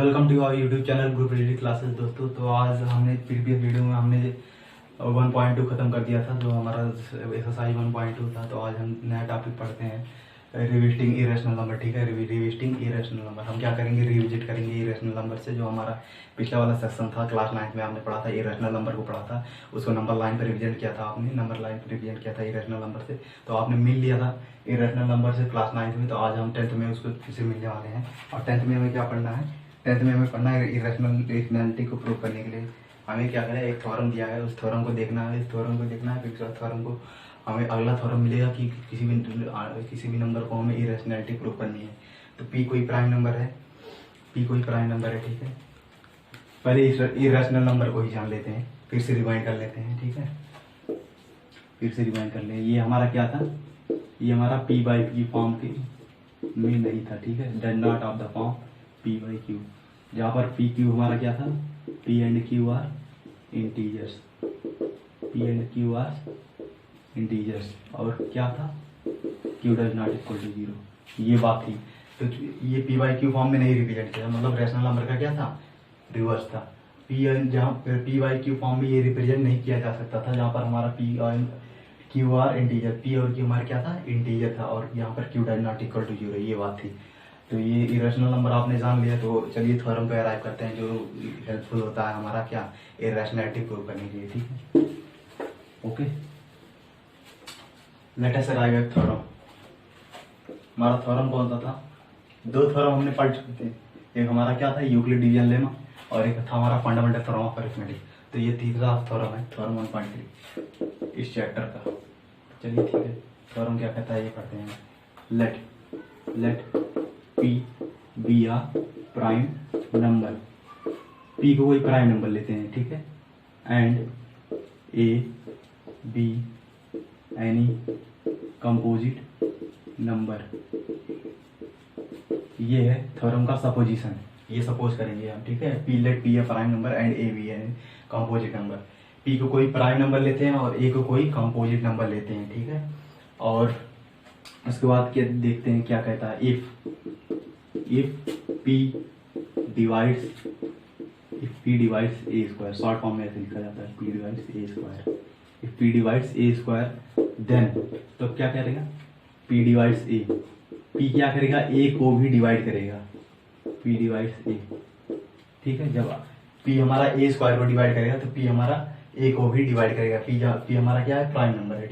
Welcome to our YouTube channel group related classes. दोस्तों, तो आज हमने प्रीवियस वीडियो में हमने 1.2 खत्म कर दिया था, जो हमारा एक्सरसाइज 1.2 था। तो आज हम नया टॉपिक पढ़ते हैं, रिविजिटिंग इरेशनल नंबर। ठीक है, रिविजिटिंग इरेशनल नंबर हम क्या करेंगे, रिविजिट करेंगे इरेशनल नंबर से। जो हमारा पिछला वाला सेक्शन था क्लास 9 में हमने पढ़ा था, इरेशनल नंबर को पढ़ा था, उसको नंबर लाइन पर रिविजन किया था आपने, नंबर लाइन पर रिविजन किया था इरेशनल नंबर से। तो आपने मिल लिया था इरेशनल नंबर से क्लास 9 में। तो आज हम 10th में उसको फिर से मिलने वाले हैं। और 10th में हमें क्या पढ़ना है, 10th में हमें पढ़ना है इरेशनलिटी को प्रूव करने के लिए हमें क्या करें, एक थ्योरम दिया है, उस थ्योरम को देखना है, इस थ्योरम को देखना है, फिर उस थ्योरम को हमें अगला थ्योरम मिलेगा कि किसी भी नंबर को हमें इरेशनलिटी प्रूव करनी है। तो पी कोई प्राइम नंबर है, पी कोई प्राइम नंबर है। ठीक है, पहले इरेशनल नंबर को ही जान लेते हैं, फिर से रिवाइंड कर लेते हैं। ठीक है, फिर से रिवाइंड कर ले। ये हमारा क्या था, ये हमारा पी बाई क्यू फॉर्म के में नहीं था। ठीक है, does not of the form P by Q, जहाँ पर पी क्यू हमारा क्या था, P and Q are integers, P and Q are integers. और क्या था, Q does not equal to 0, ये बात थी। तो ये पी बाई क्यू फॉर्म में नहीं रिप्रेजेंट किया, मतलब रैशनल नंबर का क्या था, रिवर्स था। पी जहाँ पी बाई क्यू फॉर्म में ये रिप्रेजेंट नहीं किया जा सकता था, जहाँ पर हमारा पी और क्यू आर इंटीजर, पी और क्यू हमारा क्या था, इंटीजर था, और यहाँ पर Q does not equal to 0, ये बात थी। तो ये इरेशनल नंबर आपने जान लिया। तो चलिए थ्योरम पे अराइव करते हैं, जो हेल्पफुल होता है हमारा क्या, इरेशनलिटी प्रूव करने के लिए। ठीक है, okay, let us arrive at theorem. हमारा थ्योरम कौन सा था, दो थ्योरम हमने पढ़ चुके थे। एक हमारा क्या था, यूक्लिड डिवीजन लेमा, और एक था हमारा फंडामेंटल थ्योरम ऑफ अरिथमेटिक। तो ये तीसरा थ्योरम है, थ्योरम 1.3 इस चैप्टर का। चलिए ठीक है, थ्योरम क्या कहता है ये पढ़ते हैं। लेट P बी आ प्राइम नंबर, P को कोई प्राइम नंबर लेते हैं। ठीक है, and A B any composite number. ये है थ्योरम का सपोजिशन, ये सपोज करेंगे हम। ठीक है, P let P a prime number and A B any composite number. P को कोई प्राइम नंबर लेते हैं और A को कोई कंपोजिट नंबर लेते हैं। ठीक है, और उसके बाद क्या देखते हैं, क्या कहता है, if P divides a square, short form में ऐसे लिखा जाता है, P divides a square, if P divides a square then, तो क्या करेगा, P divides a, P क्या करेगा, a को भी डिवाइड करेगा, P divides a। ठीक है, जब P हमारा a स्क्वायर को डिवाइड करेगा तो P हमारा a को भी डिवाइड करेगा। P हमारा क्या है, प्राइम नंबर है,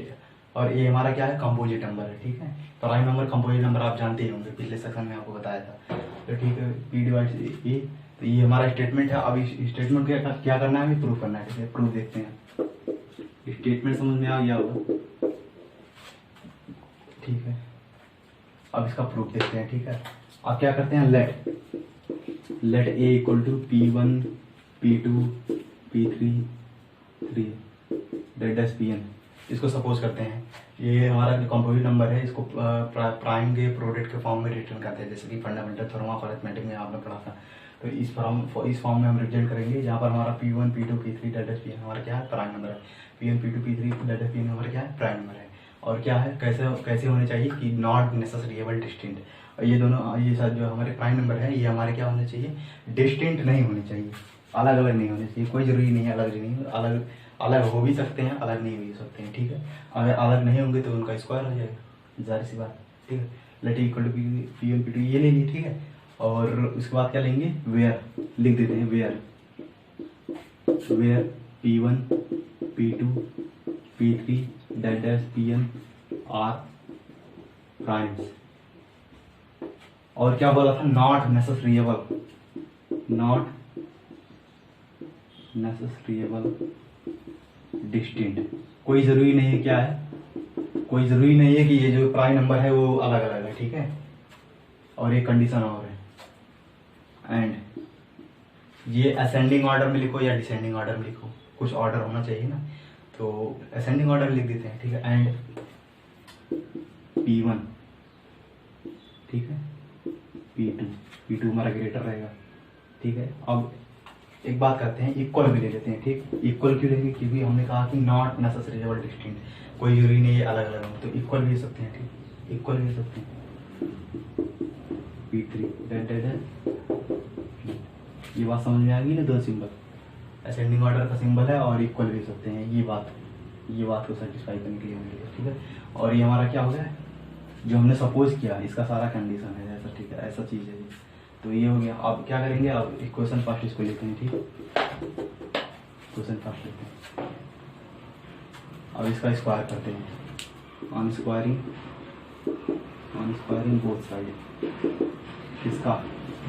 और a हमारा क्या है, कंपोजिट नंबर है। ठीक है, प्राइम नंबर कंपोजिट नंबर आप जानते ही होंगे, पिछले सेक्शन में आपको बताया था। तो ठीक है, P डिवाइड ए, तो ये हमारा स्टेटमेंट है। अब इस स्टेटमेंट क्या करना है, हमें प्रूफ करना है। ठीक है, प्रूफ देखते हैं, स्टेटमेंट समझ में आ गया होगा। ठीक है, अब इसका प्रूफ देखते हैं। ठीक है, अब क्या करते हैं, let a equal to P1 P2 P3 dot dash Pn, इसको सपोज करते हैं। ये हमारा कंपोजिट नंबर है, इसको प्राइम के प्रोडक्ट के फॉर्म में रिटर्न करते हैं, जैसे कि फंडामेंटल थ्योरम ऑफ अरिथमेटिक में आपने पढ़ा था। तो इस फॉर्म में हम रिप्रेजेंट करेंगे, जहाँ पर हमारा P1 P2 P3 dot dash Pn हमारा क्या है, प्राइम नंबर है। P1 P2 P3 dot dash Pn हमारा क्या है, प्राइम नंबर है। और क्या है, कैसे होने चाहिए कि नॉट नेसेसरी डिस्टिंक्ट। और ये दोनों, ये सब जो हमारे प्राइम नंबर है, ये हमारे क्या होने चाहिए, डिस्टिंक्ट नहीं होने चाहिए, अलग अलग नहीं होने चाहिए। कोई जरूरी नहीं है अलग नहीं, अलग अलग हो भी सकते हैं, अलग नहीं भी हो सकते हैं। ठीक है, अगर अलग नहीं होंगे तो उनका स्क्वायर हो जाएगा, जाहिर सी बात। ठीक है, late equal to P1 P2 ये ले ली। ठीक है, और उसके बाद क्या लेंगे, वेयर लिख देते हैं, where P1 P2 P3 dot dash Pn are primes. और क्या बोला था, नॉट नेसेसरीएबल डिस्टिंक्ट। कोई जरूरी नहीं है, क्या है, कोई जरूरी नहीं है कि ये जो प्राइम नंबर है वो अलग अलग है। ठीक है, और ये कंडीशन और है। एंड ये असेंडिंग ऑर्डर में लिखो या डिसेंडिंग ऑर्डर में लिखो, कुछ ऑर्डर होना चाहिए ना, तो असेंडिंग ऑर्डर लिख देते हैं। ठीक है, एंड P1, ठीक है, P2 हमारा ग्रेटर रहेगा। ठीक है, अब एक बात करते हैं, इक्वल भी ले लेते हैं। ठीक, इक्वल क्यों लेंगे, क्योंकि हमने कहा कि नॉट नेसेसरीएबल डिस्टिंक्ट, कोई जरूरी नहीं है अलग अलग हो, तो इक्वल भी ले सकते हैं। ठीक, इक्वल ले सकते हैं, P3 डेट ये बात समझ में आ गई ना, दो सिंबल असेंडिंग ऑर्डर का सिंबल है और इक्वल भी हो सकते हैं, ये बात को सेटिस्फाई करने के लिए मिलेगा, ठीक है। और ये हमारा क्या हो गया, जो हमने सपोज किया इसका सारा कंडीशन है ऐसा, ठीक है, ऐसा चीज़ है ये। तो ये हो गया। अब क्या करेंगे, अब इक्वेशन फर्स्ट इसको लेते हैं, ठीक है, इक्वेशन फर्स्ट लेते हैं। अब इसका स्क्वायर करते हैं, ऑन स्क्वायरिंग बोथ साइड, इसका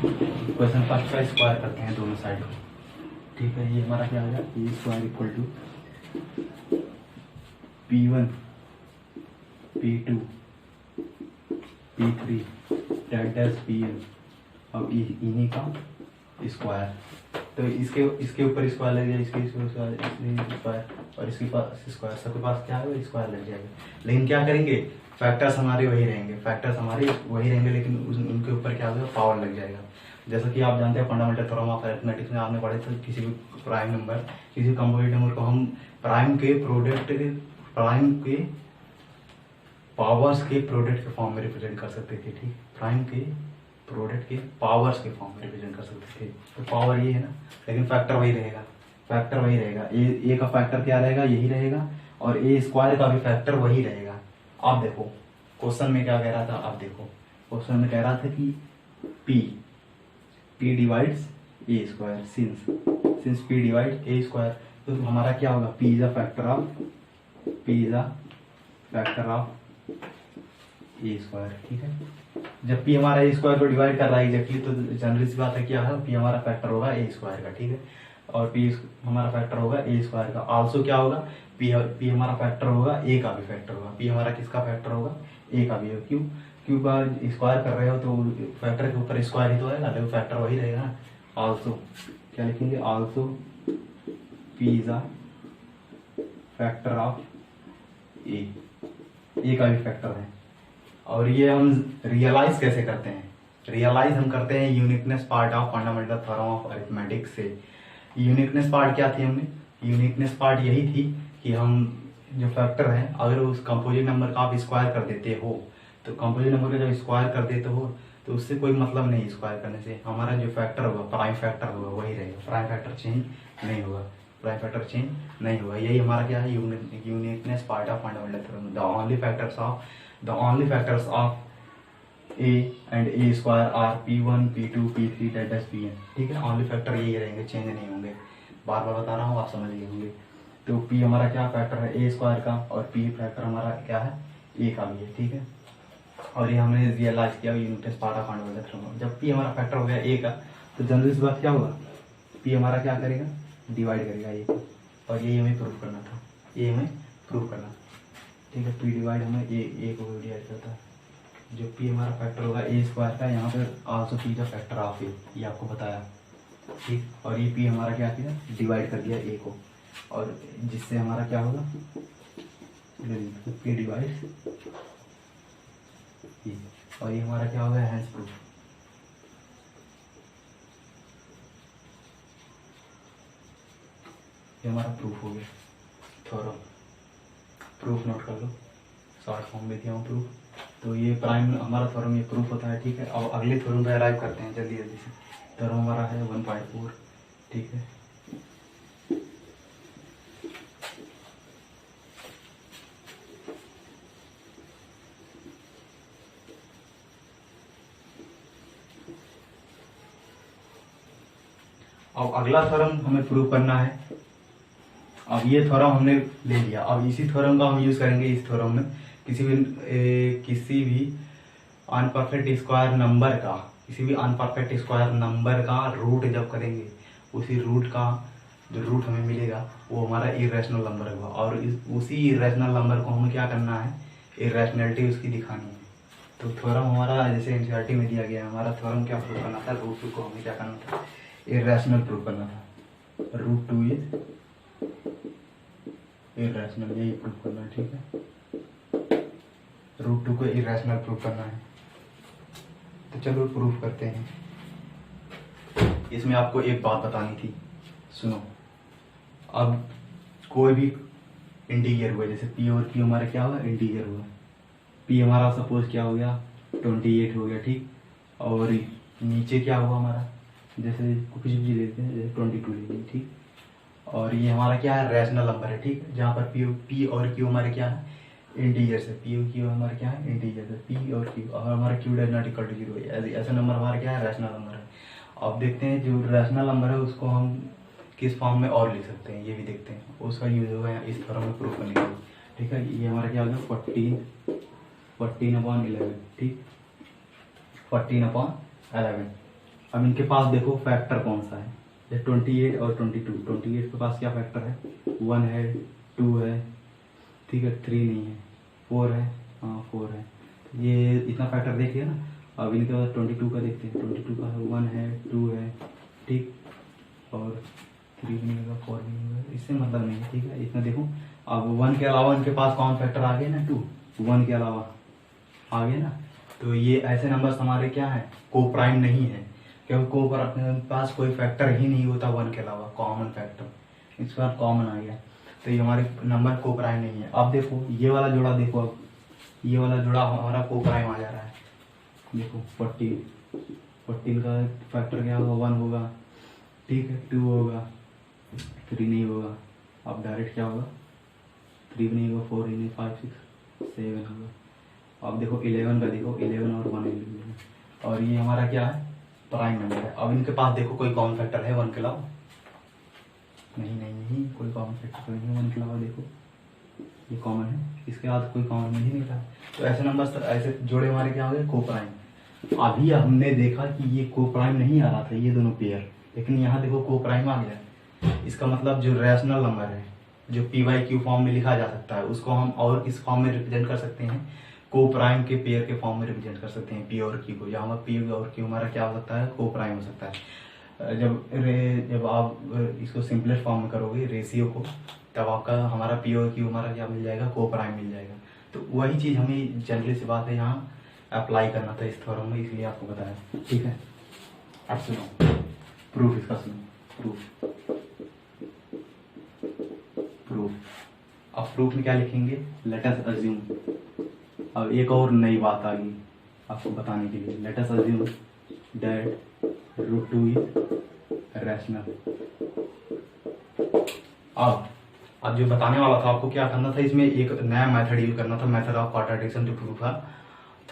इक्वेशन फर्स्ट का स्क्वायर करते हैं दोनों साइड को, ठीक है। ये हमारा क्या आ गया, A square equal to P1 P2 P3 dash Pn, अब इन्हीं का स्क्वायर। तो इसके ऊपर स्क्वायर लग जाएगा, इसके स्क्वायर और इसके पास स्क्वायर, सबके पास क्या है, स्क्वायर लग जाएगा। लेकिन क्या करेंगे, फैक्टर्स हमारे वही रहेंगे, लेकिन उनके ऊपर क्या होगा, पावर लग जाएगा। जैसा कि आप जानते हैं फंडामेंटल थ्योरम ऑफ अरिथमेटिक्स में आपने पढ़े थे, किसी भी प्राइम नंबर, किसी कंपोजिट नंबर को हम प्राइम के पावर्स के प्रोडक्ट के फॉर्म में रिप्रेजेंट कर सकते थे, ठीक। प्राइम के प्रोडक्ट के पावर्स के फॉर्म में रिप्रेजेंट कर सकते थे। तो पावर ये है ना, लेकिन फैक्टर वही रहेगा, ए का फैक्टर क्या रहेगा, यही रहेगा, और ए स्क्वायर का भी फैक्टर वही रहेगा। आप देखो क्वेश्चन में क्या कह रहा था, आप देखो क्वेश्चन में कह रहा था कि P डिवाइड्स ए स्क्वायर, सिंस P डिवाइड ए स्क्वायर, तो हमारा क्या होगा, P is a factor of A square, ठीक है। जब P हमारा ए स्क्वायर को डिवाइड कर रहा है एग्जैक्टली, तो जनरल सी बात है क्या है, P हमारा फैक्टर होगा ए स्क्वायर का, ठीक है, और P हमारा फैक्टर होगा ए स्क्वायर का। आल्सो क्या होगा, P हमारा फैक्टर होगा, ए का भी फैक्टर होगा। P हमारा किसका फैक्टर होगा, ए का भी होगा। क्यों का स्क्वायर कर रहे हो तो फैक्टर के ऊपर स्क्वायर ही तो है ना, तो फैक्टर वही रहेगा ना। आल्सो क्या लिखेंगे, also P is a factor of A का भी फैक्टर है। और ये हम रियलाइज कैसे करते हैं, हम करते हैं uniqueness part of fundamental theorem of arithmetics से। यूनिकनेस पार्ट क्या थी, यूनिकनेस पार्ट यही थी कि हम जो फैक्टर है, अगर उस कंपोजिट नंबर का आप स्क्वायर कर देते हो, तो कंपोजिट नंबर का जब स्क्वायर कर देते हो तो उससे कोई मतलब नहीं, स्क्वायर करने से हमारा जो फैक्टर होगा, प्राइम फैक्टर होगा, वही रहेगा, प्राइम फैक्टर चेंज नहीं होगा। यही हमारा क्या है, uniqueness part of fundamental theorem. The only factors of a and a square are P1 P2 P3 dash Pn, ठीक है। ओनली फैक्टर यही रहेंगे, चेंज नहीं होंगे। बार बार बता रहा हूँ, आप समझ गए होंगे। तो P हमारा क्या फैक्टर है, ए स्क्वायर का, और P फैक्टर हमारा क्या है, ए का भी है, ठीक है। और ये हमने रियलाइज किया uniqueness part of fundamental theorem. जब P हमारा फैक्टर हो गया ए का, तो जनरल सी बात क्या होगा, P हमारा क्या करेगा, डिवाइड करेगा ए को, और ये हमें प्रूफ करना था, ठीक है। P डिवाइड हमें ए को डिवाइड करता है। जो P हमारा फैक्टर होगा ए स्क्वायर का, यहाँ पर आल्सो P का फैक्टर ऑफ ए, ये आपको बताया, ठीक। और ये P हमारा क्या किया, डिवाइड कर दिया ए को, और जिससे हमारा क्या होगा, P डिवाइड ए, और ये हमारा क्या होगा, हैंस प्रूफ। ये हमारा प्रूफ हो गया, थ्योरम। प्रूफ नोट कर लो, शॉर्ट फॉर्म में दिया हूँ प्रूफ। तो ये प्राइम हमारा थ्योरम, ये प्रूफ होता है, ठीक है। अब अगले थ्योरम पे अराइव करते हैं जल्दी से। थ्योरम हमारा है 1.4, ठीक है। अब अगला थ्योरम हमें प्रूव करना है। अब ये थ्योरम हमने ले लिया, अब इसी थ्योरम का हम यूज करेंगे इस थ्योरम में। किसी भी अनपरफेक्ट स्क्वायर नंबर का रूट जब करेंगे, उसी रूट का जो रूट हमें मिलेगा वो हमारा इरेशनल नंबर होगा, और उसी इरेशनल नंबर को हमें क्या करना है, इरेशनलिटी उसकी दिखानी है। तो थ्योरम हमारा जैसे एनसीईआरटी में दिया गया है, हमारा थ्योरम क्या प्रूव करना था, रूट 2 को हमें क्या करना था, इरेशनल प्रूव करना था। रूट 2 इज इरेशनल, यही प्रूव करना है, ठीक है। रूट 2 को इरेशनल प्रूव करना है। तो चलो प्रूफ करते हैं। इसमें आपको एक बात बतानी थी, सुनो। अब कोई भी इंटीजर हुआ, जैसे P और Q हमारा क्या हुआ, इंटीजर हुआ। P हमारा सपोज क्या हो गया, 28 हो गया, ठीक। और नीचे क्या हुआ हमारा, जैसे कुछ भी लेते हैं, जैसे 22 ले लीजिए, ठीक। और ये हमारा क्या है, रैशनल नंबर है, ठीक। जहाँ पर पी और क्यू हमारे क्या है, इंटीजर्स है। पी और क्यू हमारे क्या है, इंटीजर्स है। पी और क्यू, और हमारा Q does not equal to 0, ऐसे नंबर हमारे क्या है, रैशनल नंबर है। अब देखते हैं जो रैशनल नंबर है उसको हम किस फॉर्म में और लिख सकते हैं, ये भी देखते हैं। उसका यूज होगा इस थ्योरम में प्रूफ करने के लिए, ठीक है। ये हमारा क्या हो गया, 14/11, ठीक, 14/11। अब इनके पास देखो फैक्टर कौन सा है, ये 28 और 22। 28 के पास क्या फैक्टर है, 1 है, 2 है, ठीक है, 3 नहीं है, 4 है, हाँ 4 है। ये इतना फैक्टर देख लिया ना। अब इनके पास 22 का देखते हैं। 22 का 1 है, 2 है, ठीक, और 3 भी नहीं होगा, 4 भी नहीं होगा, इससे मतलब नहीं है, ठीक है। इतना देखो। अब 1 के अलावा इनके पास कौन फैक्टर आ गए ना, 2, 1 के अलावा आ गए ना। तो ये ऐसे नंबर्स हमारे क्या है, को प्राइम नहीं है, क्योंकि को पास कोई फैक्टर ही नहीं होता 1 के अलावा, कॉमन फैक्टर इस बार कॉमन आ गया। तो ये हमारे नंबर को प्राइम नहीं है। अब देखो ये वाला जोड़ा देखो, अब ये वाला जोड़ा हमारा को प्राइम आ जा रहा है। देखो 14 का फैक्टर क्या होगा, 1 होगा, ठीक है, 2 होगा, 3 नहीं होगा। अब डायरेक्ट क्या होगा, 3 भी नहीं होगा, 4 नहीं, 5 6 7 होगा। अब देखो 11 का देखो, 11 और 1 11, और ये हमारा क्या है, प्राइम नंबर है। अब इनके पास देखो कोई कॉमन फैक्टर है 1 के अलावा, नहीं कोई कॉमन फैक्टर नहीं है 1 के अलावा। देखो ये कॉमन है, इसके बाद कोई कॉमन मिल ही नहीं रहा। तो ऐसे नंबर ऐसे जोड़े हमारे क्या हो गए, को प्राइम। अभी हमने देखा कि ये को प्राइम नहीं आ रहा था, ये दोनों पेयर, लेकिन यहाँ देखो को प्राइम आ गया। इसका मतलब जो रैशनल नंबर है, जो पी वाई क्यू फॉर्म में लिखा जा सकता है, उसको हम और इस फॉर्म में रिप्रेजेंट कर सकते हैं, को प्राइम के पेयर के फॉर्म में रिप्रेजेंट कर सकते हैं, पी और क्यू को। जहाँ पी और क्यू हमारा क्या हो सकता है, को प्राइम हो सकता है। जब आप इसको सिंपलेस्ट फॉर्म में करोगे रेशियो को, तब आपका हमारा पी और क्यू हमारा क्या मिल जाएगा, को प्राइम मिल जाएगा। तो वही चीज़ हमें जनरली सी बात है यहाँ अप्लाई करना था इस थ्योरम में, इसलिए आपको बताया, ठीक है। अब सुनो प्रूफ, इसका सुनो प्रूफ। अब प्रूफ में क्या लिखेंगे, लेट अस अज्यूम। अब एक और नई बात आ गई आपको बताने के लिए, let us assume that √2 is rational. अब जो बताने वाला था आपको, क्या करना था, इसमें एक नया मेथड यूज करना था, method of contradiction to proof a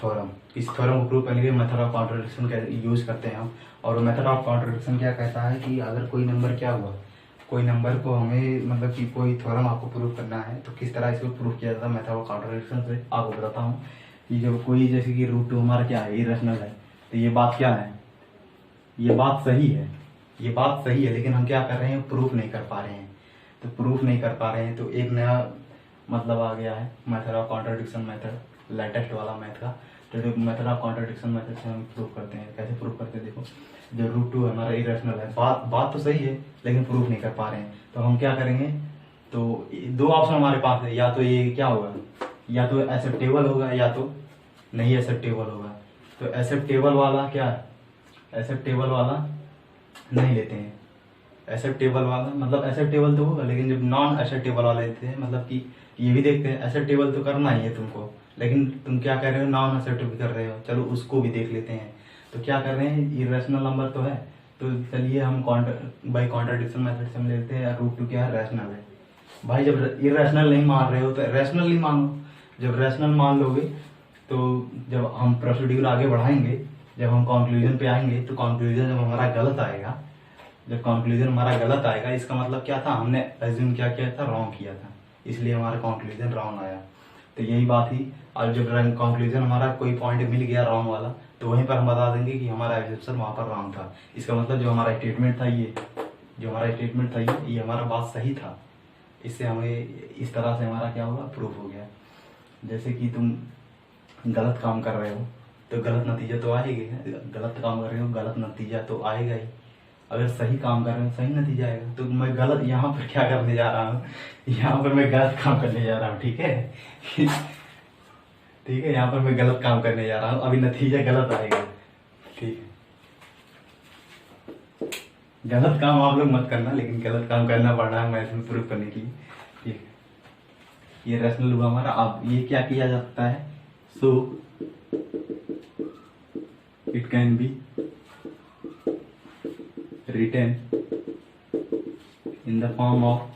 theorem. इस थ्योरम को प्रूव करने के लिए मेथड ऑफ कॉन्ट्राडिक्शन का यूज करते हैं हम। और मेथड ऑफ कॉन्ट्राडिक्शन क्या कहता है कि अगर कोई नंबर क्या हुआ, कोई नंबर को हमें मतलब कि कोई थ्योरम आपको प्रूव करना है, तो किस तरह इसको प्रूव किया जाता है मेथड ऑफ कॉन्ट्राडिक्शन से, आपको बताता हूँ। कि जब कोई जैसे कि √2 हमारा क्या है, इरेशनल है, तो ये बात क्या है, ये बात सही है, ये बात सही है, लेकिन हम क्या कर रहे हैं, प्रूफ नहीं कर पा रहे हैं। तो प्रूफ नहीं कर पा रहे हैं, तो एक नया मतलब आ गया है, method of contradiction method, latest वाला मेथड का। तो मेथड ऑफ कॉन्ट्राडिक्शन मेथड से हम प्रूफ करते हैं। कैसे प्रूफ करते हैं, देखो जो √2 हमारा इरेशनल है, बात तो सही है, लेकिन प्रूफ नहीं कर पा रहे हैं, तो हम क्या करेंगे। तो दो ऑप्शन हमारे पास है, या तो ये क्या होगा, या तो एक्सेप्टेबल होगा, या तो नहीं एक्सेप्टेबल होगा। तो एक्सेप्टेबल वाला क्या है, एक्सेप्टेबल वाला नहीं लेते हैं। एक्सेप्टेबल वाला मतलब एक्सेप्टेबल तो होगा, लेकिन जब नॉन एक्सेप्टेबल वाला लेते हैं, मतलब कि ये भी देखते हैं एक्सेप्टेबल तो करना ही है तुमको, लेकिन तुम क्या कर रहे हो, नॉन एक्सेप्टेबल कर रहे हो, चलो उसको भी देख लेते हैं। तो क्या कर रहे हैं, इरेशनल नंबर तो है, तो चलिए हम बाई कॉन्ट्राडिक्शन मेथड से हम लेते हैं √2 क्या है, रैशनल है। भाई जब इरेशनल नहीं मान रहे हो तो रैशनल नहीं मानो। जब रैशनल मान लोगे तो जब हम प्रोसीड्यूर आगे बढ़ाएंगे, जब हम कंक्लूजन पे आएंगे, तो कंक्लूजन जब हमारा गलत आएगा, जब कंक्लूजन हमारा गलत आएगा, इसका मतलब क्या था, हमने एज्यूम क्या किया था, रॉन्ग किया था, इसलिए हमारा कंक्लूजन रॉन्ग आया। तो यही बात ही। और जब कंक्लूजन हमारा कोई पॉइंट मिल गया रॉन्ग वाला, तो वहीं पर हम बता देंगे कि हमारा एज्यूम्पशन वहां पर रॉन्ग था। इसका मतलब जो हमारा स्टेटमेंट था ये, जो हमारा स्टेटमेंट था ये हमारा बात सही था। इससे हमें इस तरह से हमारा क्या होगा, प्रूफ हो गया। जैसे कि तुम गलत काम कर रहे हो तो गलत नतीजा तो आएगा, गलत काम कर रहे हो गलत नतीजा तो आएगा ही। अगर सही काम कर रहे हो सही नतीजा आएगा। तो मैं गलत यहाँ पर क्या करने जा रहा हूँ, यहाँ पर मैं गलत काम करने जा रहा हूँ, ठीक है ठीक है, यहाँ पर मैं गलत काम करने जा रहा हूँ, अभी नतीजा गलत आएगा, ठीक है। गलत काम आप लोग मत करना, लेकिन गलत काम करना पड़ रहा है मैथ में प्रूफ करने के लिए, ठीक है। ये रैशनल हुआ हमारा। अब ये क्या किया जा सकता है, so it can be written in the form of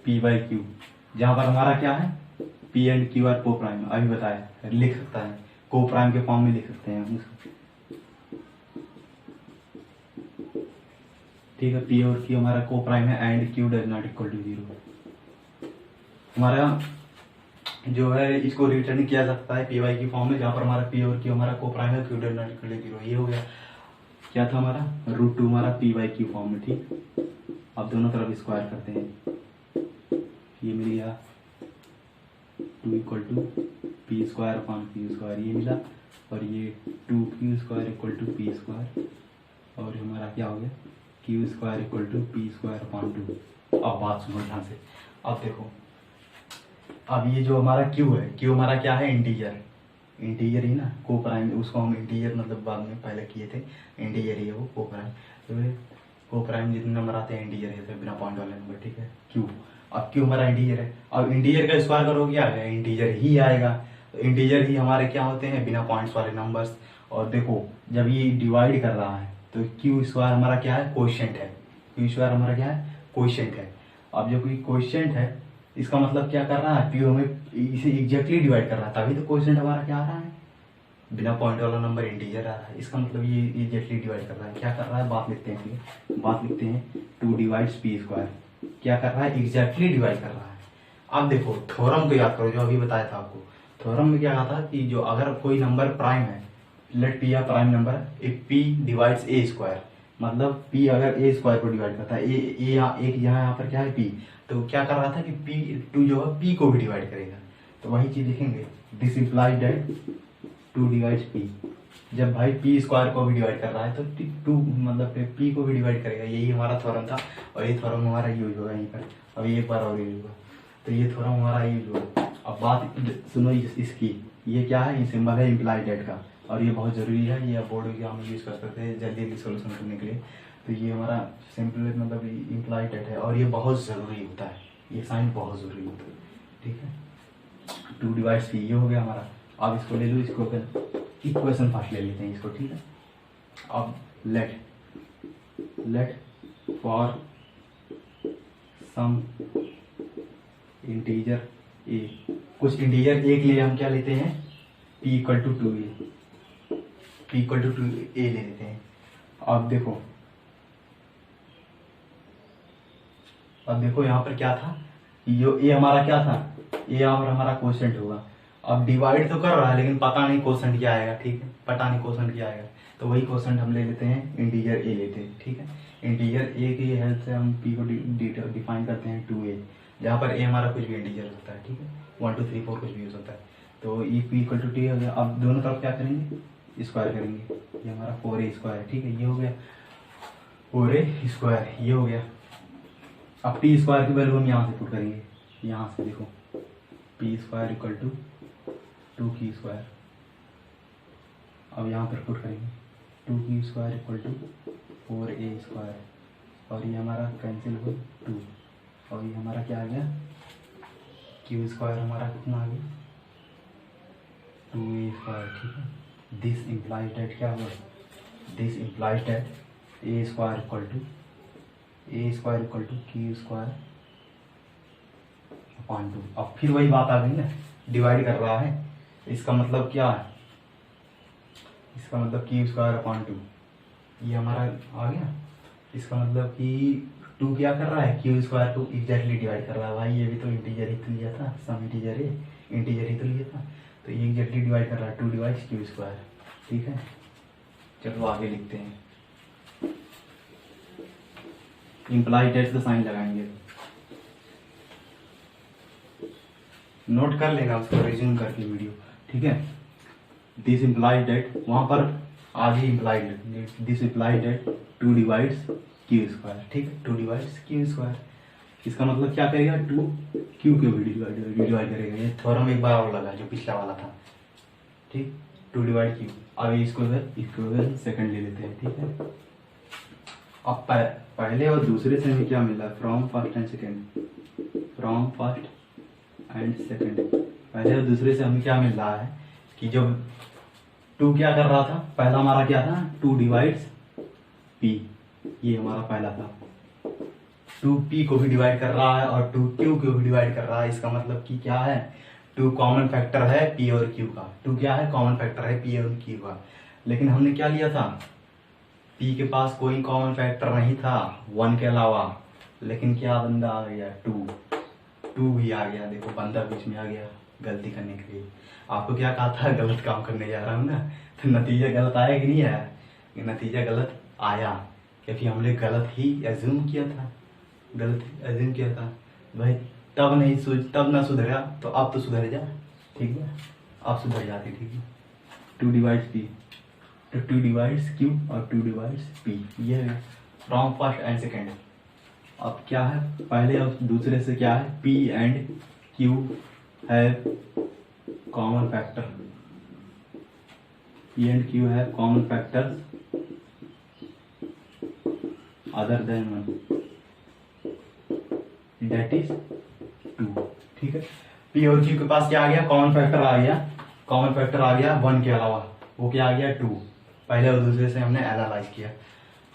P by Q, जहां पर हमारा क्या है P and Q are coprime, अभी बताया लिख सकता है, को प्राइम के फॉर्म में लिख सकते हैं हम उसको। ठीक है, पी और क्यू हमारा को प्राइम है and Q does not equal to 0। हमारा जो है इसको रिटर्न किया सकता है पी वाई की फॉर्म में, जहां पर हमारा पी और क्यू हमारा को प्राइम है, Q does not equal to 0। ये हो गया क्या था हमारा √2 हमारा पी वाई क्यू फॉर्म में। ठीक, अब दोनों तरफ स्क्वायर करते हैं, ये मिल गया 2 equal to P square upon Q square, ये मिला, और ये 2q square equal to P square, और हमारा क्या हो गया Q square equal to P square upon 2। अब बात सुनो ध्यान से, अब देखो, अब ये जो हमारा क्यू है, क्यू हमारा क्या है इंटीजर, इंटीजर ही ना, को प्राइम, उसको हम इंटीजर मतलब बाद में पहले किए थे, इंटीजर ही है वो को प्राइम। तो को प्राइम जितने नंबर आते हैं इंटीजर है, तो बिना पॉइंट वाले नंबर। ठीक है, क्यू, अब क्यू हमारा इंटीजर है, अब इंटीजर का स्क्वायर करोगे क्या आएगा, इंटीजर ही आएगा। तो इंटीजर ही हमारे क्या होते हैं बिना पॉइंट्स वाले नंबर्स। और देखो जब ये डिवाइड कर रहा है तो क्यू स्क्वायर हमारा क्या है कोएफिशिएंट है, क्यू स्क्वायर हमारा क्या है कोएफिशिएंट है। अब जो कोई कोएफिशिएंट है इसका मतलब क्या कर रहा है, क्यू हमें इसे एग्जैक्टली डिवाइड कर रहा है, तभी तो कोएफिशिएंट हमारा क्या आ रहा है बिना पॉइंट वाला नंबर इंटीजर आ रहा है। इसका मतलब ये एग्जैक्टली डिवाइड कर रहा है। क्या कर रहा है, बात लिखते हैं, ठीक है, बात लिखते हैं 2 डिवाइड्स पी स्क्वायर, क्या कर रहा है एग्जैक्टली डिवाइड कर रहा है। अब देखो थ्योरम को याद करो जो अभी बताया था आपको, थ्योरम में क्या कहा था कि जो अगर कोई नंबर प्राइम है, लेट पी या prime number, if P divides A square, मतलब पी अगर ए स्क्वायर को डिवाइड करता है, ए एक यहाँ पर क्या है पी, तो क्या कर रहा था कि पी टू जो है पी को भी डिवाइड करेगा। तो वही चीज लिखेंगे, this implies that 2 divides P, जब भाई पी स्क्वायर को भी डिवाइड कर रहा है तो 2 मतलब पी को भी डिवाइड करेगा। यही हमारा थ्योरम था और ये थ्योरम हमारा यूज होगा यहीं पर। अभी एक बार और यूज होगा, तो ये थ्योरम हमारा यूज होगा। अब बात सुनो इसकी, ये क्या है, ये सिंबल है इम्प्लाइड डेट का, और ये बहुत ज़रूरी है, ये आप बोर्ड एग्जाम में यूज़ कर सकते हैं जल्दी जल्दी सोल्यूशन करने के लिए। तो ये हमारा सिंपल मतलब इम्प्लाइड डेट है और ये बहुत ज़रूरी होता है, ये साइन बहुत ज़रूरी होता है। ठीक है, 2 डिवाइड्स पी, ये हो गया हमारा। अब इसको ले लो, इसको इक्वेशन फर्स्ट ले लेते हैं इसको। ठीक है, अब late for some integer a, कुछ इंटीजर ए के लिए हम क्या लेते हैं p equal to 2a, p equal to 2a ले लेते हैं। अब देखो यहाँ पर क्या था, जो a हमारा क्या था, a हमारा कोशेंट होगा। अब डिवाइड तो कर रहा है लेकिन पता नहीं कोशेंट क्या आएगा। ठीक है, पता नहीं कोशेंट क्या आएगा, तो वही कोशेंट हम ले लेते हैं, इंटीजर a लेते हैं। ठीक है, इंटीजर a की हेल्प से हम p को डिफाइन करते हैं 2a, जहाँ पर a हमारा कुछ भी इंटीजर हो सकता है। ठीक है, 1 2 3 4 कुछ भी हो सकता है। तो ये p इक्वल टू 2 हो गया। अब दोनों तरफ क्या करेंगे, स्क्वायर करेंगे, ये हमारा 4a स्क्वायर। ठीक है, ये हो गया 4a स्क्वायर, ये हो गया। अब p स्क्वायर की वैल्यू हम यहाँ से पुट करेंगे, यहाँ से देखो p square equal to 2q square. अब यहाँ पर पुट करेंगे 2q square equal to 4a square, और ये हमारा कैंसिल हो 2, और ये हमारा क्या आ गया q स्क्वायर हमारा कितना आ गया 2a स्क्वायर। ठीक है, दिस इम्प्लाइज डेट क्या हुआ, this implies that a square equal to q square upon 2। अब फिर वही बात आ गई ना, डिवाइड कर रहा है, इसका मतलब क्या है, इसका मतलब q स्क्वायर अपॉन 2, ये हमारा आ गया। इसका मतलब कि 2 क्या कर रहा है, q स्क्वायर को एग्जैक्टली डिवाइड कर रहा है। भाई ये भी तो इंटीजर ही तो लिया था, सम इंटीजर ही तो लिया था, तो ये एग्जैक्टली डिवाइड कर रहा है 2 डिवाइड्स q स्क्वायर। ठीक है, चलो आगे लिखते हैं, इम्प्लाइड डेट का साइन लगाएंगे, नोट कर लेना उसको रिज्यूम करके वीडियो। ठीक है, दिस इम्प्लाइड डेट, वहां पर आगे implied, this implied that 2 divides q square. ठीक है, 2 डिवाइड्स q स्क्वायर, इसका मतलब क्या करेगा 2 q के भी डिवाइड करेगा। ये थ्योरम एक बार और लगा जो पिछला वाला था। ठीक, 2 डिवाइड q। अब इसको इक्वेशन सेकंड ले लेते हैं। ठीक है, अब पहले और दूसरे से हमें क्या मिल रहा है, फ्रॉम फर्स्ट एंड सेकंड, पहले और दूसरे से हमें क्या मिल रहा है कि जब 2 क्या कर रहा था, पहला हमारा क्या था 2 डिवाइड्स P, ये हमारा पहला था। 2P को भी डिवाइड कर रहा है और 2Q को भी डिवाइड कर रहा है। इसका मतलब कि क्या है, 2 कॉमन फैक्टर है P और Q का। 2 क्या है, कॉमन फैक्टर है P और Q का। लेकिन हमने क्या लिया था, P के पास कोई कॉमन फैक्टर नहीं था 1 के अलावा, लेकिन क्या बंदा आ गया, 2 भी आ गया। देखो बंदा बीच में आ गया गलती करने के लिए। आपको क्या कहा था, गलत काम करने जा रहा हूँ ना, तो नतीजा गलत आया कि नहीं आया, ये नतीजा गलत आया क्योंकि हमने गलत ही एज्यूम किया था, भाई। तब ना सुधरा तो अब तो सुधर जा, ठीक है, अब सुधर जाती, ठीक है। 2 डिवाइड्स P, तो 2 डिवाइड्स Q और 2 डिवाइड्स P, ये है फ्रॉम फर्स्ट एंड सेकेंड। अब क्या है, पहले और दूसरे से क्या है, P एंड Q है common factor, P and Q है common factor other than 1, that is 2, ठीक है। P और Q के पास क्या आ गया, कॉमन फैक्टर आ गया 1 के अलावा, वो क्या आ गया 2। पहले और दूसरे से हमने एनालाइज किया,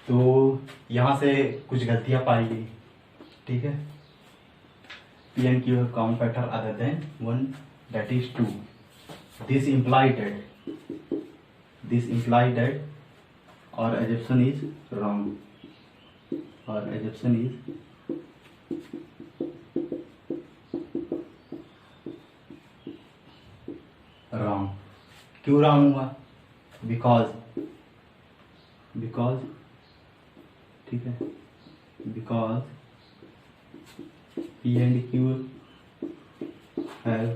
तो यहाँ से कुछ गलतियां पाई गई, ठीक है। P and Q have common factor other than 1, that is 2. This implied that our assumption is wrong. क्यों wrong हुआ, because ठीक है, because P and Q have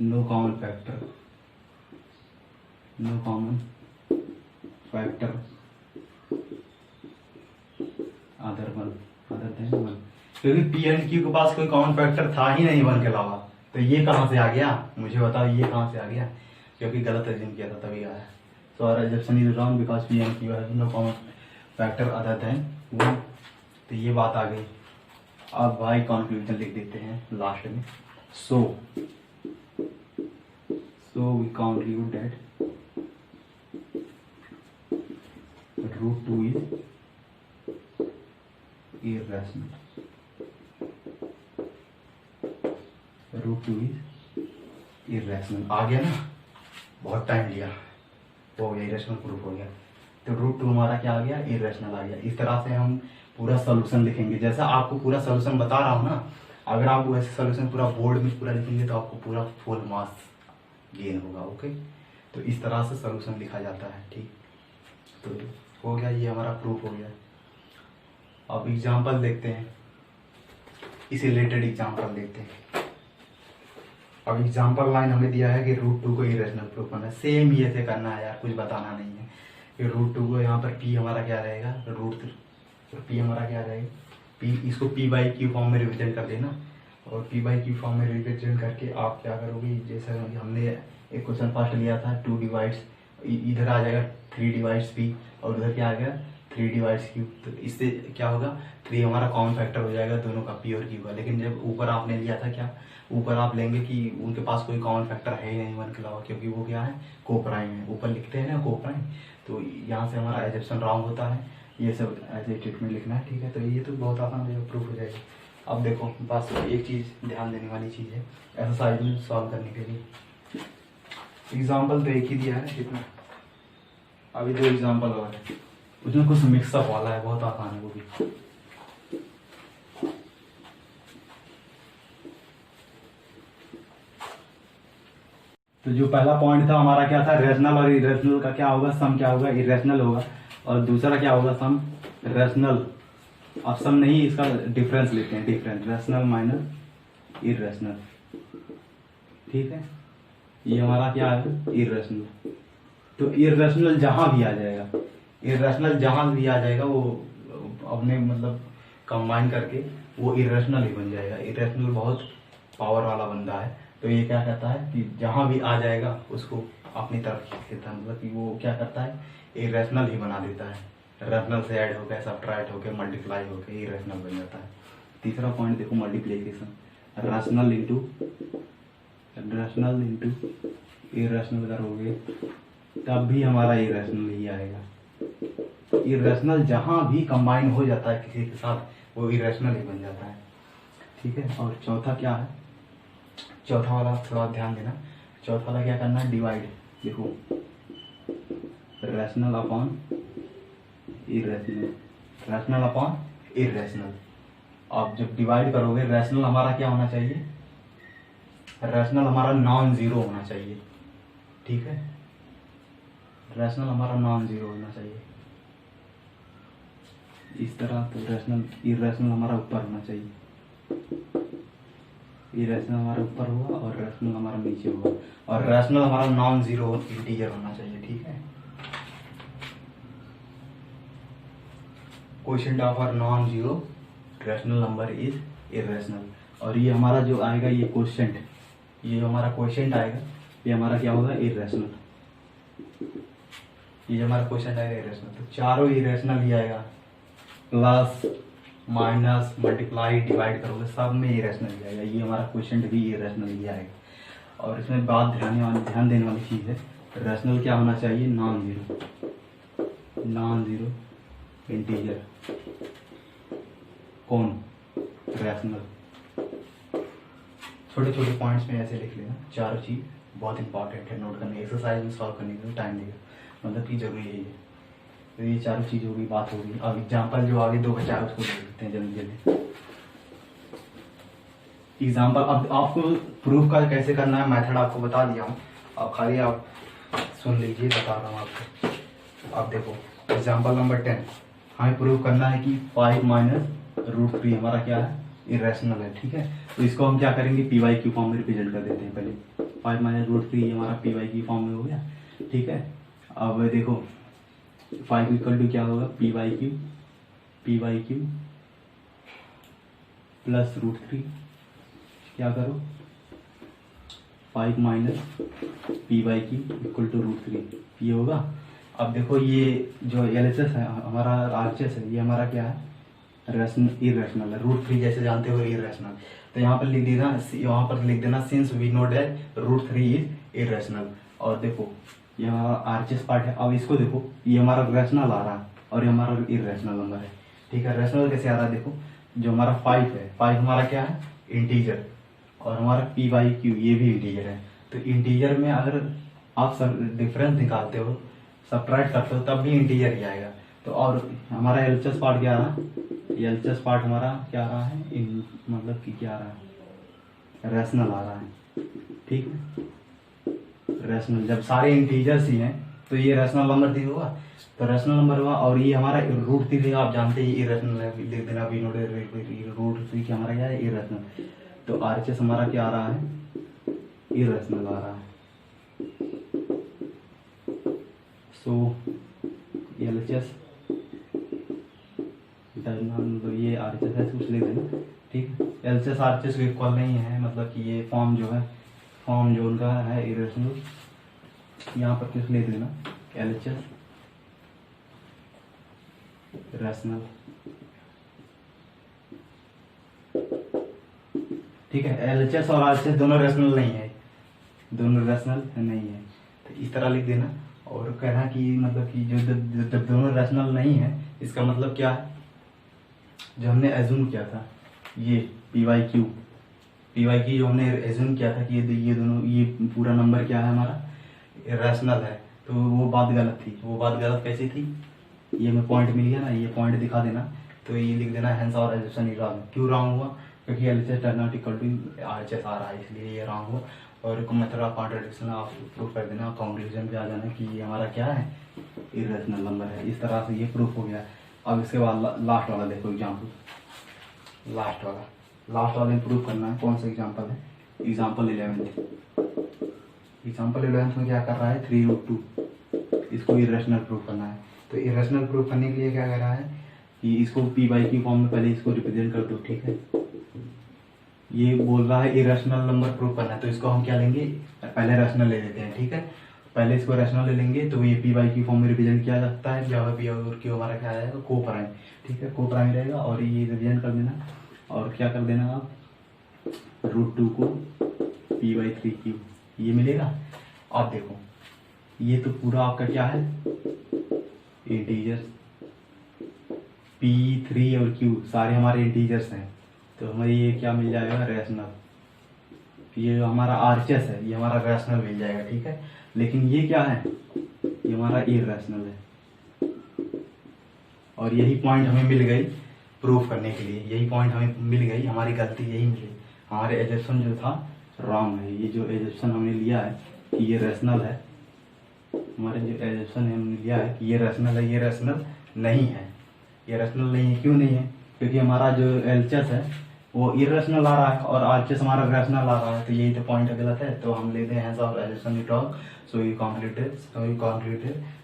no common factor other than 1, क्योंकि P and Q के पास कोई common factor था ही नहीं 1 के अलावा। तो ये कहाँ से आ गया, मुझे बताओ, ये कहाँ से आ गया, क्योंकि गलत एज्यूम किया था तभी आया। So our assumption is wrong because P and Q have no common factor other than 1। तो ये बात आ गई। अब भाई कंक्लूजन लिख देते हैं लास्ट में। So we conclude that √2 is irrational। आ गया ना, बहुत टाइम लिया, हो गया, इरेशनल प्रूफ हो गया। तो √2 हमारा क्या आ गया, इरेशनल आ गया। इस तरह से हम पूरा सोल्यूशन लिखेंगे, जैसा आपको पूरा सोल्यूशन बता रहा हूँ ना। अगर आप वैसे सोल्यूशन पूरा बोर्ड में पूरा लिखेंगे तो आपको पूरा फुल मार्क्स गेन होगा, ओके। तो इस तरह से सोल्यूशन लिखा जाता है, ठीक। तो हो गया, ये हमारा प्रूफ हो गया। अब एग्जाम्पल देखते हैं, इसी रिलेटेड एग्जाम्पल देखते हैं। अब एग्जाम्पल लाइन हमें दिया है कि √2 को इरेशनल प्रूफ करना है। सेम ये से करना है यार, कुछ बताना नहीं है। कि √2 को यहाँ पर P हमारा क्या रहेगा, P हमारा क्या रहेगा, P, इसको P/Q फॉर्म में रिप्रेजेंट कर देना। और P/Q फॉर्म में रिप्रेजेंट करके आप क्या करोगे, जैसे हमने एक क्वेश्चन फर्स्ट लिया था, 2 डिवाइड्स, इधर आ जाएगा 3 डिवाइड्स P और उधर क्या आ गया 3 डिवाइड्स Q। तो इससे क्या होगा, 3 हमारा कॉमन फैक्टर हो जाएगा दोनों का, P और Q का। लेकिन जब ऊपर आपने लिया था क्या, ऊपर आप लेंगे कि उनके पास कोई कॉमन फैक्टर है ही नहीं 1 के अलावा, क्योंकि वो क्या है, कोप्राइम है। ऊपर लिखते हैं ना कोप्राइम, तो यहाँ से हमारा एजप्शन रॉन्ग होता है। ये सब ऐसे स्टेटमेंट लिखना है, ठीक है। तो ये तो बहुत आसान है, प्रूफ हो जाएगा। अब देखो, बस एक चीज़ ध्यान देने वाली चीज़ है एक्सरसाइज में सॉल्व करने के लिए। एग्जाम्पल तो एक ही दिया है, कितना, अभी 2 एग्जाम्पल और है, उसमें कुछ मिक्सअप वाला है, बहुत आसान है वो भी। तो जो पहला पॉइंट था हमारा क्या था, रेशनल और इरेशनल का क्या होगा, सम क्या होगा, इरेशनल होगा। और दूसरा क्या होगा, सम रेशनल। अब सम नहीं, इसका डिफरेंस लेते हैं, डिफरेंस, रेशनल माइनस इरेशनल, ठीक है। ये हमारा क्या है, इरेशनल। तो इरेशनल जहां भी आ जाएगा, वो अपने मतलब कंबाइन करके वो इरेशनल ही बन जाएगा। इरेशनल बहुत पावर वाला बंदा है, तो ये क्या कहता है कि जहां भी आ जाएगा उसको अपनी तरफ खींच लेता है, मतलब कि वो क्या करता है, इरेशनल ही बना देता है। रेशनल से ऐड हो गया, सब्ट्रैक्ट हो गया, मल्टीप्लाई हो गया, इरेशनल बन जाता है। तीसरा पॉइंट देखो, मल्टीप्लीकेशन, रेशनल इंटू इरेशनल करोगे तब भी हमारा इरेशनल ही आएगा, इरेशनल जहां भी कंबाइन हो जाता है किसी के साथ वो इरेशनल ही बन जाता है, ठीक है। और चौथा क्या है, चौथा वाला थोड़ा ध्यान देना, चौथा वाला क्या करना है, डिवाइड। देखो rational upon irrational, rational upon irrational. आप जब डिवाइड करोगे रैशनल हमारा क्या होना चाहिए, रैशनल हमारा नॉन जीरो होना चाहिए, ठीक है। रैशनल हमारा नॉन जीरो होना चाहिए इस तरह। तो रैशनल इरेशनल हमारा ऊपर होना चाहिए, इरेशनल हमारा ऊपर हुआ और रैशनल हमारा नीचे हुआ, और रैशनल हमारा नॉन जीरो इंटीजर होना चाहिए, ठीक है। Quotient of our non zero rational number is irrational. और ये हमारा जो आएगा ये क्वोशिएंट, ये जो हमारा क्वोशिएंट आएगा ये हमारा क्या होगा, इरेशनल। ये जो हमारा क्वोशिएंट आएगा इरेशनल, तो चारों इरेशनल ही आएगा। प्लस माइनस मल्टीप्लाई डिवाइड करोगे सब में इरेशनल ही आएगा, ये हमारा क्वोशिएंट भी इरेशनल ही आएगा। और इसमें बात ध्यान देने वाली चीज़ है, रैशनल क्या होना चाहिए, non zero, non zero integer. कौन, रैशनल। छोटे छोटे पॉइंट्स में ऐसे लिख लेना, चारों चीज बहुत इंपॉर्टेंट है नोट करने, एक्सरसाइज में सॉल्व करने के लिए टाइम देगा, मतलब कि जरूरी है ये। तो ये चारों चीज होगी, बात होगी। अब एग्जाम्पल जो आगे दो बचा है उसको देख लेते हैं जल्दी जल्दी। एग्जाम्पल अब आपको प्रूफ का कैसे करना है मेथड आपको बता दिया हूँ, अब खाली आप सुन लीजिए, बता रहा हूँ आपको। अब देखो एग्जाम्पल नंबर 10, हमें प्रूव करना है कि 5 माइनस रूट 3 हमारा क्या है, इरेशनल है, ठीक है। तो इसको हम क्या करेंगे, पी वाई क्यू फॉर्म में रिप्रेजेंट कर देते हैं। पहले 5 माइनस रूट 3 हमारा पी वाई क्यू फॉर्म में हो गया, ठीक है। अब देखो 5 इक्वल टू क्या होगा, P by Q plus root 3, क्या करो 5 minus P by Q equal to root 3, ये होगा। अब देखो ये जो एलएचएस है हमारा, आरएचएस है, ये हमारा क्या है, इरेशनल है। रूट 3 जैसे जानते हो इरेशनल, तो यहाँ पर लिख देना, यहाँ पर लिख देना since we know that root 3 is irrational. और देखो ये हमारा आरएचएस पार्ट है। अब इसको देखो, ये हमारा रैशनल आ रहा है और ये हमारा इरेशनल नंबर है, ठीक है। रैशनल कैसे आ रहा है, देखो जो हमारा 5 है, 5 हमारा क्या है, इंटीजर, और हमारा पी वाई क्यू ये भी इंटीजर है। तो इंटीजर में अगर आप डिफरेंस निकालते हो, सब्ट्रैक्ट करते हो, तब भी इंटीजर ही आएगा। तो और हमारा एलएचएस पार्ट क्या आ रहा है, एलएचएस पार्ट हमारा क्या आ रहा है, मतलब कि क्या आ रहा है, रैशनल आ रहा है, ठीक है। रैशनल जब सारे इंटीजर्स ही हैं तो ये रैशनल नंबर दी होगा, तो रैशनल नंबर हुआ। और ये हमारा रूट 3 आप जानते ही इरेशनल है, लिख देना वी नोट रूट 3 क्या हमारा क्या है, इरेशनल। तो आरएचएस हमारा क्या आ रहा है, इरेशनल आ रहा है। सो एलएचएस ये आरएचएस है, कुछ लिख देना, ठीक है। एलएचएस आरएचएस को इक्वल नहीं है, मतलब कि ये फॉर्म जो है, फॉर्म जो उनका है इरेशनल, यहाँ पर कुछ लिख देना, एलएचएस रैशनल, ठीक है। एलएचएस और आरएचएस दोनों रैशनल नहीं है, दोनों रैशनल नहीं है, तो इस तरह लिख देना। और कहना कि मतलब कि जो जब दोनों रैशनल नहीं है, इसका मतलब क्या है, जो हमने एज्यूम किया था ये पी वाई क्यू जो हमने एज्यूम किया था कि ये दोनों, ये पूरा नंबर क्या है हमारा, रैशनल है, तो वो बात गलत थी। वो बात गलत कैसी थी, ये मैं पॉइंट मिल गया ना, ये पॉइंट दिखा देना, तो ये लिख देना hence our assumption is wrong. क्यों रॉन्ग हुआ, क्योंकि LHS does not equal to RHS आ रहा है, इसलिए ये रॉन्ग हुआ। और मेथड ऑफ कॉन्ट्रडिक्शन आप प्रूफ कर देना, कंक्लूजन पे आ जाना कि ये हमारा क्या है, इरेशनल नंबर है। इस तरह से ये प्रूफ हो गया। अब इसके बाद लास्ट वाला देखो एग्जाम्पल, लास्ट वाले प्रूफ करना है। कौन सा एग्जाम्पल है, एग्जाम्पल 11। एग्जाम्पल 11 में क्या कर रहा है, 3√2, इसको इरेशनल प्रूफ करना है। तो इरेशनल प्रूफ करने के लिए क्या कर रहा है कि इसको पी वाई क्यू फॉर्म में पहले इसको रिप्रेजेंट कर दो, ठीक है। ये बोल रहा है इरेशनल नंबर प्रूफ करना है, तो इसको हम क्या लेंगे, पहले रैशनल ले लेते हैं, ठीक है। पहले इसको रैशनल ले लेंगे, तो ये पी वाई क्यू फॉर्म में रिप्रेजेंट किया जाता है, जहाँ पी और क्यू हमारा क्या आएगा, को प्राइम, ठीक है, को प्राइम रहेगा। और ये रिप्रेजेंट कर देना, और क्या कर देना आप, √2 को पी वाई 3 ये मिलेगा। आप देखो ये तो पूरा आपका क्या है, इंटीजर, P3 और Q सारे हमारे इंटीजर्स हैं, तो हमें ये क्या मिल जाएगा, रैशनल। ये जो हमारा RHS है ये हमारा रैशनल मिल जाएगा, ठीक है। लेकिन ये क्या है, ये हमारा इरैशनल है। और यही पॉइंट हमें मिल गई प्रूफ करने के लिए, यही पॉइंट हमें मिल गई, हमारी गलती यही मिली, हमारे एजप्शन जो था रॉन्ग है। ये जो एजप्शन हमने लिया है कि ये रैशनल है, हमारे जो एजप्शन हमने लिया है कि ये रैशनल है, ये रैशनल नहीं है। ये रैशनल नहीं है, क्यों नहीं है, क्योंकि हमारा जो एलएचएस है वो इरेशनल आ रहा है और आरएचएस हमारा रैशनल आ रहा है, तो यही तो पॉइंट गलत है। तो हम लेते हैं assumption wrong, so you completed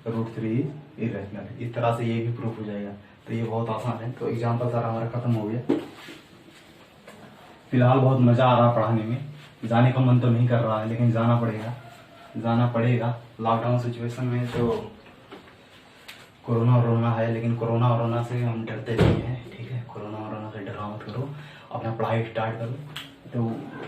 √3 irrational. इस तरह से ये भी प्रूफ हो जाएगा। तो ये बहुत आसान है। तो एग्जाम्पल सारा हमारा खत्म हो गया। फिलहाल बहुत मजा आ रहा पढ़ाने में, जाने का मन तो नहीं कर रहा है लेकिन जाना पड़ेगा। लॉकडाउन सिचुएशन में तो कोरोना है, लेकिन कोरोना से हम डरते नहीं हैं, ठीक है। कोरोना से डरा मत करो, अपना पढ़ाई स्टार्ट करो। तो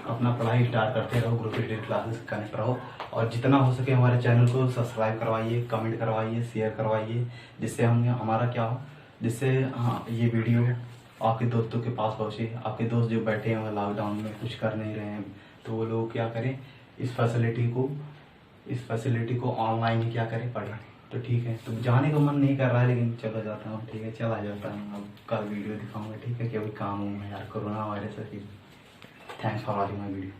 अपना पढ़ाई स्टार्ट करते रहो, ग्रुप रीडिंग क्लासेस कनेक्ट रहो, और जितना हो सके हमारे चैनल को सब्सक्राइब करवाइए, कमेंट करवाइए, शेयर करवाइए, जिससे हमारा क्या हो, जिससे ये वीडियो आपके दोस्तों के पास पहुँचे। आपके दोस्त जो बैठे हैं लॉकडाउन में कुछ कर नहीं रहे हैं, तो वो लोग क्या करें, इस फैसिलिटी को ऑनलाइन ही क्या करें, पढ़ें। तो ठीक है, तो जाने का मन नहीं कर रहा है लेकिन चला जाता हूँ, ठीक है, चला जाता हूँ। अब कल वीडियो दिखाऊंगा, ठीक है, कि अभी काम हूँ यार, कोरोना वायरस है। Thanks for watching my video.